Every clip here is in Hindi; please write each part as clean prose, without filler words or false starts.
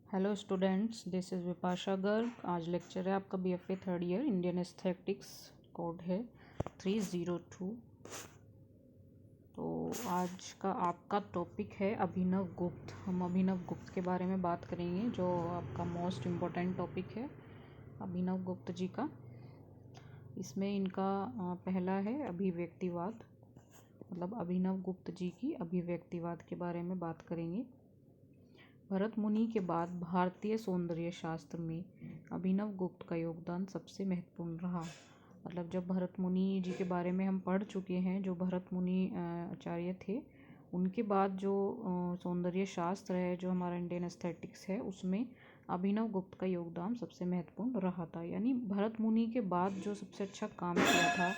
Hello students, this is Vipasha Garg. आज लेक्चर है आपका BFA third year, Indian aesthetics. Code है 302। तो आज का आपका टॉपिक है अभिनव गुप्त। हम अभिनव गुप्त के बारे में बात करेंगे, जो आपका मोस्ट इम्पोर्टेंट टॉपिक है अभिनव गुप्त जी का। इसमें इनका पहला है अभिव्यक्तिवाद, मतलब अभिनव गुप्त जी की अभिव्यक्तिवाद के बारे में बात करेंगे। भरत मुनि के बाद भारतीय सौंदर्य शास्त्र में अभिनव गुप्त का योगदान सबसे महत्वपूर्ण रहा। मतलब जब भरत मुनि जी के बारे में हम पढ़ चुके हैं, जो भरत मुनि आचार्य थे, उनके बाद जो सौंदर्य शास्त्र है, जो हमारा इंडियन एस्थेटिक्स है, उसमें अभिनव गुप्त का योगदान सबसे महत्वपूर्ण रहा था। यानी भरत मुनि के बाद जो सबसे अच्छा काम किया था,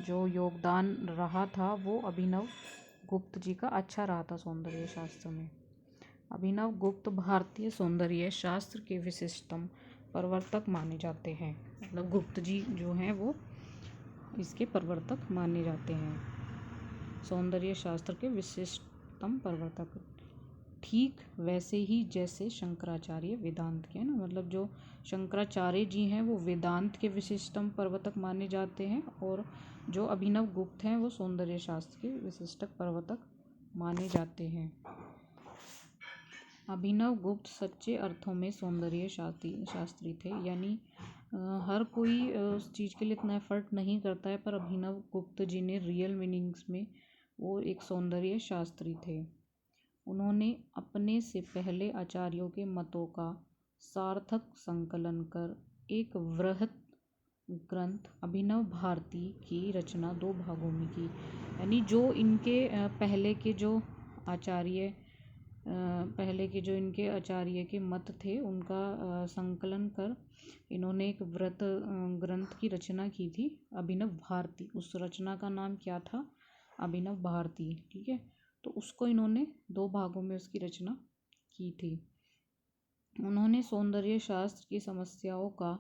जो योगदान रहा था, वो अभिनव गुप्त जी का अच्छा रहा था सौंदर्य शास्त्र में। अभिनव गुप्त भारतीय सौंदर्य शास्त्र के विशिष्टतम प्रवर्तक माने जाते हैं। मतलब गुप्त जी जो हैं वो इसके प्रवर्तक माने जाते हैं, सौंदर्य शास्त्र के विशिष्टतम प्रवर्तक। ठीक वैसे ही जैसे शंकराचार्य वेदांत के, ना, मतलब जो शंकराचार्य जी हैं वो वेदांत के विशिष्टतम प्रवर्तक माने जाते हैं, और जो अभिनव गुप्त हैं वो सौंदर्य शास्त्र के विशिष्टक प्रवर्तक माने जाते हैं। अभिनव गुप्त सच्चे अर्थों में सौंदर्य शास्त्री थे। यानी हर कोई उस चीज़ के लिए इतना एफर्ट नहीं करता है, पर अभिनव गुप्त जी ने रियल मीनिंग्स में वो एक सौंदर्य शास्त्री थे। उन्होंने अपने से पहले आचार्यों के मतों का सार्थक संकलन कर एक वृहत ग्रंथ अभिनव भारती की रचना 2 भागों में की। यानी जो इनके पहले के जो इनके आचार्य के मत थे, उनका संकलन कर इन्होंने एक व्रत ग्रंथ की रचना की थी, अभिनव भारती। उस रचना का नाम क्या था? अभिनव भारती। ठीक है, तो उसको इन्होंने 2 भागों में उसकी रचना की थी। उन्होंने सौंदर्य शास्त्र की समस्याओं का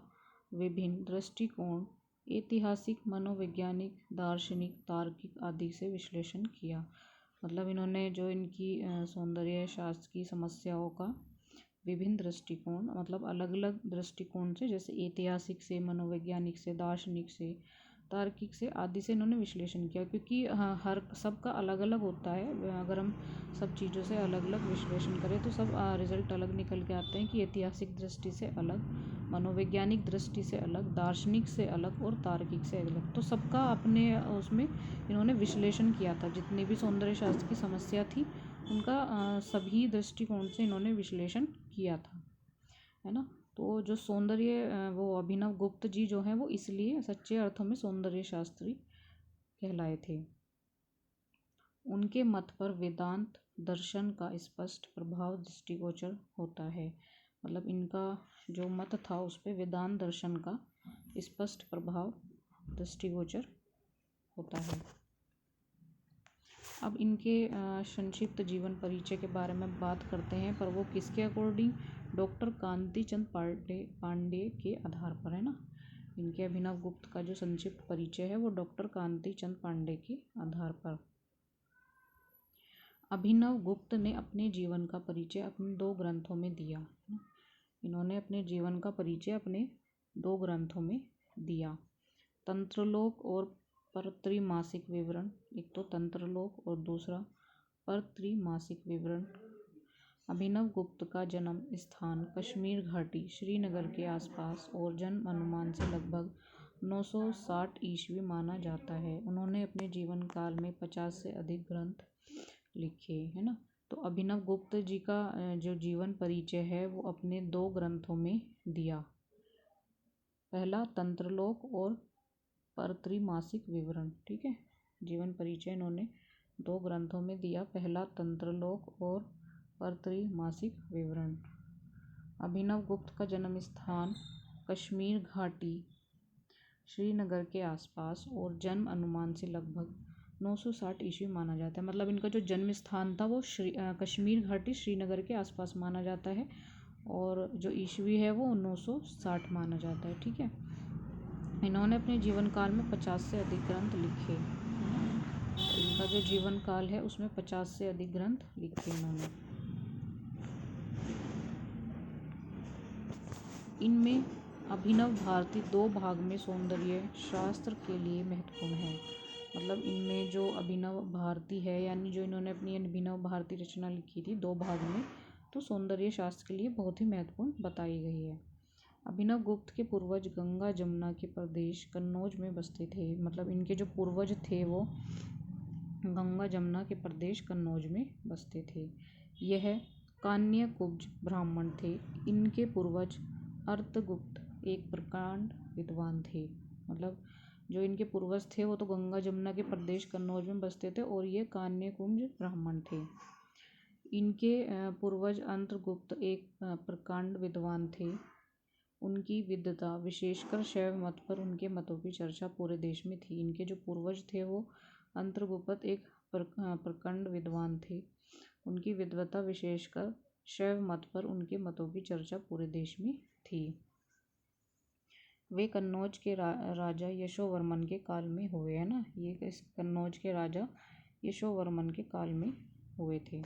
विभिन्न दृष्टिकोण, ऐतिहासिक, मनोवैज्ञानिक, दार्शनिक, तार्किक आदि से विश्लेषण किया। मतलब इन्होंने जो इनकी सौंदर्य शास्त्र की समस्याओं का विभिन्न दृष्टिकोण, मतलब अलग अलग दृष्टिकोण से, जैसे ऐतिहासिक से, मनोवैज्ञानिक से, दार्शनिक से, तार्किक से आदि से इन्होंने विश्लेषण किया। क्योंकि हर सबका अलग अलग होता है। अगर हम सब चीज़ों से अलग अलग विश्लेषण करें तो सब रिजल्ट अलग निकल के आते हैं कि ऐतिहासिक दृष्टि से अलग, मनोवैज्ञानिक दृष्टि से अलग, दार्शनिक से अलग और तार्किक से अलग। तो सबका अपने उसमें इन्होंने विश्लेषण किया था। जितनी भी सौंदर्य शास्त्र की समस्या थी, उनका सभी दृष्टिकोण से इन्होंने विश्लेषण किया था, है ना। तो जो सौंदर्य वो अभिनव गुप्त जी जो हैं वो इसलिए सच्चे अर्थों में सौंदर्य शास्त्री कहलाए थे। उनके मत पर वेदांत दर्शन का स्पष्ट प्रभाव दृष्टिगोचर होता है। मतलब इनका जो मत था उस पर वेदांत दर्शन का स्पष्ट प्रभाव दृष्टिगोचर होता है। अब इनके संक्षिप्त जीवन परिचय के बारे में बात करते हैं, पर वो किसके अकॉर्डिंग? डॉक्टर कांति चंद पांडे के आधार पर, है ना। इनके अभिनव गुप्त का जो संक्षिप्त परिचय है वो डॉक्टर कांति चंद पांडे के आधार पर। अभिनव गुप्त ने अपने जीवन का परिचय अपने 2 ग्रंथों में दिया। इन्होंने अपने जीवन का परिचय अपने 2 ग्रंथों में दिया, तंत्रलोक और परत्रिमासिक विवरण। एक तो तंत्रलोक और दूसरा परत्रिमासिक विवरण। अभिनव गुप्त का जन्म स्थान कश्मीर घाटी, श्रीनगर के आसपास, और जन्म अनुमान से लगभग 960 ईस्वी माना जाता है। उन्होंने अपने जीवन काल में 50 से अधिक ग्रंथ लिखे, है ना। तो अभिनव गुप्त जी का जो जीवन परिचय है वो अपने 2 ग्रंथों में दिया, पहला तंत्रलोक और परत्रिमासिक विवरण। ठीक है, जीवन परिचय इन्होंने 2 ग्रंथों में दिया, पहला तंत्रलोक और परत्रिमासिक विवरण। अभिनव गुप्त का जन्म स्थान कश्मीर घाटी, श्रीनगर के आसपास, और जन्म अनुमान से लगभग 960 ईस्वी माना जाता है। मतलब इनका जो जन्म स्थान था वो कश्मीर घाटी, श्रीनगर के आसपास माना जाता है, और जो ईस्वी है वो 960 माना जाता है। ठीक है, इन्होंने अपने जीवन काल में 50 से अधिक ग्रंथ लिखे। इनका जो जीवन काल है उसमें 50 से अधिक ग्रंथ लिखे इन्होंने। इनमें अभिनव भारती 2 भाग में सौंदर्य शास्त्र के लिए महत्वपूर्ण है। मतलब इनमें जो अभिनव भारती है, यानी जो इन्होंने अपनी अभिनव भारती रचना लिखी थी 2 भाग में, तो सौंदर्य शास्त्र के लिए बहुत ही महत्वपूर्ण बताई गई है। अभिनव गुप्त के पूर्वज गंगा जमुना के प्रदेश कन्नौज में बसते थे। मतलब इनके जो पूर्वज थे वो गंगा जमुना के प्रदेश कन्नौज में बसते थे। यह कान्यकुब्ज ब्राह्मण थे। इनके पूर्वज अर्तगुप्त एक प्रकांड विद्वान थे। मतलब जो इनके पूर्वज थे वो तो गंगा जमुना के प्रदेश कन्नौज में बसते थे और ये कान्यकुब्ज ब्राह्मण थे। इनके पूर्वज अर्तगुप्त एक प्रकांड विद्वान थे। उनकी विद्वता विशेषकर शैव मत पर उनके मतों की चर्चा पूरे देश में थी। इनके जो पूर्वज थे वो अर्तगुप्त एक प्रकांड विद्वान थे। उनकी विद्वता विशेषकर शैव मत पर उनके मतों की चर्चा पूरे देश में थी। वे कन्नौज के राजा यशोवर्मन के काल में हुए, है ना। ये कन्नौज के राजा यशोवर्मन के काल में हुए थे।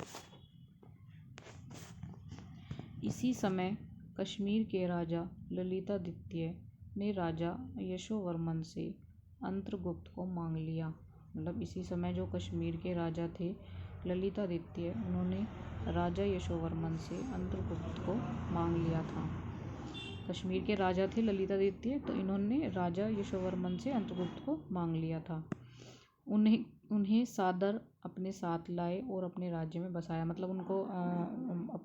इसी समय कश्मीर के राजा ललितादित्य ने राजा यशोवर्मन से अर्तगुप्त को मांग लिया। मतलब इसी समय जो कश्मीर के राजा थे ललितादित्य, उन्होंने राजा यशोवर्मन से अर्तगुप्त को मांग लिया था। कश्मीर के राजा थे ललितादित्य, तो इन्होंने राजा यशोवर्मन से अर्तगुप्त को मांग लिया था। उन्हें सादर अपने साथ लाए और अपने राज्य में बसाया। मतलब उनको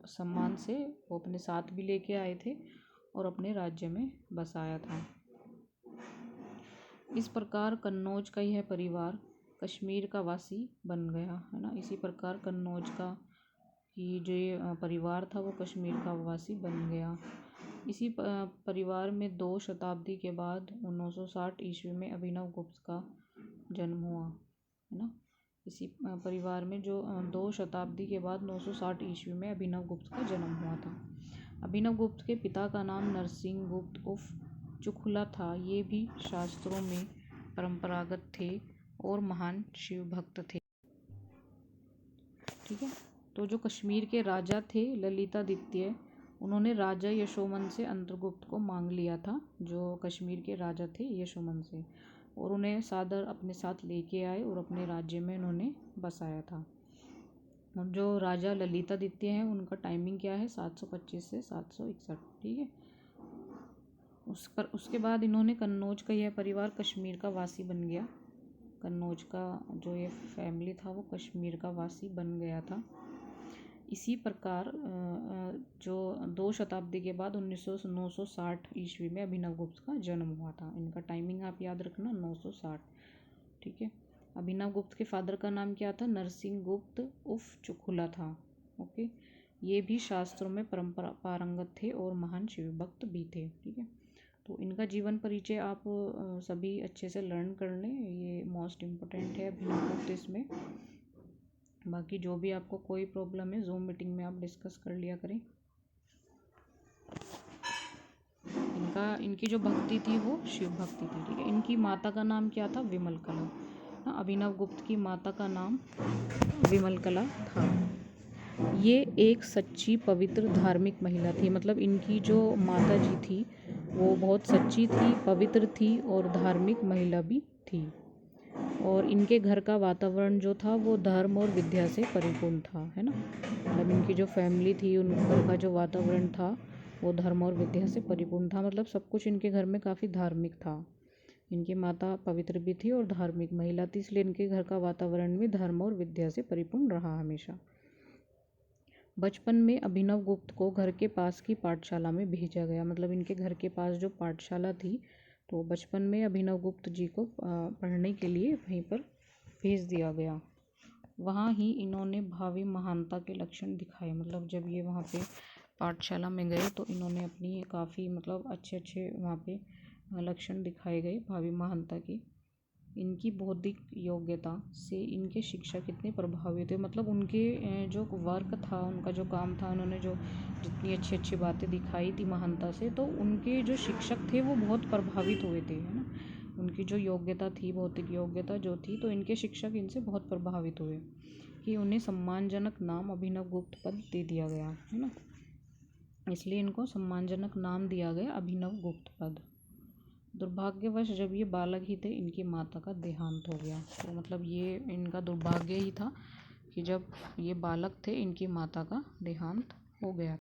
सम्मान से वो अपने साथ भी लेके आए थे और अपने राज्य में बसाया था। इस प्रकार कन्नौज का यह परिवार कश्मीर का वासी बन गया, है ना। इसी प्रकार कन्नौज का कि जो ये परिवार था वो कश्मीर का वासी बन गया। इसी परिवार में 2 शताब्दी के बाद 960 ईस्वी में अभिनव गुप्त का जन्म हुआ, है ना। इसी परिवार में जो 2 शताब्दी के बाद 960 ईस्वी में अभिनव गुप्त का जन्म हुआ था। अभिनव गुप्त के पिता का नाम नरसिंह गुप्त उर्फ चुखुला था। ये भी शास्त्रों में परंपरागत थे और महान शिव भक्त थे। ठीक है। तो जो कश्मीर के राजा थे ललितादित्य, उन्होंने राजा यशोमन से अर्तगुप्त को मांग लिया था, जो कश्मीर के राजा थे यशोमन से, और उन्हें सादर अपने साथ लेके आए और अपने राज्य में उन्होंने बसाया था। और जो राजा ललितादित्य हैं उनका टाइमिंग क्या है, 725 से 761। ठीक है। उसके बाद इन्होंने कन्नौज का यह परिवार कश्मीर का वासी बन गया। कन्नौज का जो ये फैमिली था वो कश्मीर का वासी बन गया था। इसी प्रकार जो 2 शताब्दी के बाद 960 ईस्वी में अभिनव गुप्त का जन्म हुआ था। इनका टाइमिंग आप याद रखना, 960। ठीक है। अभिनव गुप्त के फादर का नाम क्या था, नरसिंह गुप्त उर्फ चुखुला था। ओके। ये भी शास्त्रों में पारंगत थे और महान शिव भक्त भी थे। ठीक है। तो इनका जीवन परिचय आप सभी अच्छे से लर्न कर लें, ये मोस्ट इम्पोर्टेंट है अभिनव गुप्त इसमें। बाकी जो भी आपको कोई प्रॉब्लम है जूम मीटिंग में आप डिस्कस कर लिया करें। इनकी जो भक्ति थी वो शिव भक्ति थी। ठीक है। इनकी माता का नाम क्या था, विमल कला। अभिनव गुप्त की माता का नाम विमल कला था। ये एक सच्ची पवित्र धार्मिक महिला थी। मतलब इनकी जो माता जी थी वो बहुत सच्ची थी, पवित्र थी और धार्मिक महिला भी थी। और इनके घर का वातावरण जो था वो धर्म और विद्या से परिपूर्ण था, है ना। मतलब इनकी जो फैमिली थी, उन घर का जो वातावरण था वो धर्म और विद्या से परिपूर्ण था। मतलब सब कुछ इनके घर में काफ़ी धार्मिक था। इनकी माता पवित्र भी थी और धार्मिक महिला थी, इसलिए इनके घर का वातावरण भी धर्म और विद्या से परिपूर्ण रहा हमेशा। बचपन में अभिनव गुप्त को घर के पास की पाठशाला में भेजा गया। मतलब इनके घर के पास जो पाठशाला थी, तो बचपन में अभिनव गुप्त जी को पढ़ने के लिए वहीं पर भेज दिया गया। वहाँ ही इन्होंने भावी महानता के लक्षण दिखाए। मतलब जब ये वहाँ पे पाठशाला में गए तो इन्होंने अपनी काफ़ी मतलब अच्छे वहाँ पे लक्षण दिखाए गए भावी महानता के। इनकी बौद्धिक योग्यता से इनके शिक्षक कितने प्रभावित हुए। मतलब उनके जो वर्क था, उनका जो काम था, उन्होंने जो जितनी अच्छी बातें दिखाई थी महानता से, तो उनके जो शिक्षक थे वो बहुत प्रभावित हुए थे, है ना। उनकी जो योग्यता थी, बौद्धिक योग्यता जो थी, तो इनके शिक्षक इनसे बहुत प्रभावित हुए कि उन्हें सम्मानजनक नाम अभिनव गुप्त पद दे दिया गया, है ना। इसलिए इनको सम्मानजनक नाम दिया गया अभिनव गुप्त पद। दुर्भाग्यवश जब ये बालक ही थे इनकी माता का देहांत हो गया। तो मतलब ये इनका दुर्भाग्य ही था कि जब ये बालक थे इनकी माता का देहांत हो गया।